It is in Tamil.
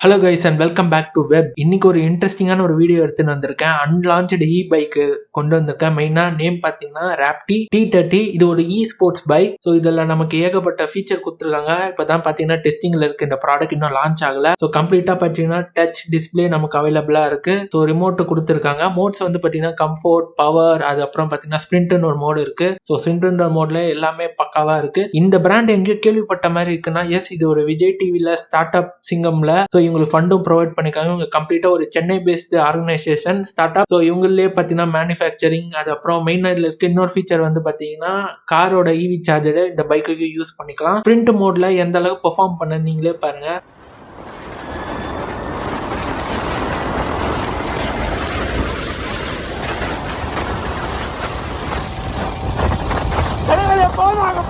Hello guys and welcome back to web. இன்னைக்கு ஒரு இன்ட்ரெஸ்டிங்கான ஒரு வீடியோ எடுத்துன்னு வந்திருக்கேன். அன்லான்ச்டு இ பைக்கு கொண்டு வந்திருக்கேன். மெயினா நேம் பார்த்தீங்கன்னா ராப்டி T30. இது ஒரு இ ஸ்போர்ட்ஸ் பைக். ஸோ இதில் நமக்கு ஏகப்பட்ட ஃபீச்சர் கொடுத்துருக்காங்க. இப்போதான் பார்த்தீங்கன்னா டெஸ்டிங்ல இருக்கு. இந்த ப்ராடக்ட் இன்னும் லான்ச் ஆகல. ஸோ கம்ப்ளீட்டா பார்த்தீங்கன்னா டச் டிஸ்பிளே நமக்கு அவைலபிளா இருக்கு. ஸோ ரிமோட் கொடுத்துருக்காங்க. மோட்ஸ் வந்து பார்த்தீங்கன்னா கம்ஃபோர்ட், பவர், அதுக்கப்புறம் பார்த்தீங்கன்னா ஸ்பிரிண்ட்னு ஒரு மோடு இருக்கு. ஸோ ஸ்பிரிண்ட் மோட்ல எல்லாமே பக்காவா இருக்கு. இந்த பிராண்ட் எங்கேயோ கேள்விப்பட்ட மாதிரி இருக்குன்னா, எஸ், இது ஒரு விஜய் டிவில ஸ்டார்ட் அப் சிங்கம்ல. ஸோ இவங்களுக்கு ஃபண்டும் ப்ரொவைட் பண்ணிருக்காங்க. இவங்க கம்ப்ளீட்டா ஒரு Chennai based organisation start up. So இவங்களே பார்த்தீங்கன்னா மேனுஃபேக்சரிங், அது அப்புறம் மெயினாக இதில் இருக்க இன்னொரு ஃபீச்சர் வந்து பார்த்தீங்கன்னா காரோட இவி சார்ஜரை இந்த பைக்குக்கு யூஸ் பண்ணிக்கலாம். பிரிண்ட் மோட்ல எந்த அளவுக்கு பெர்ஃபார்ம் பண்ண நீங்களே பாருங்க. போனாங்க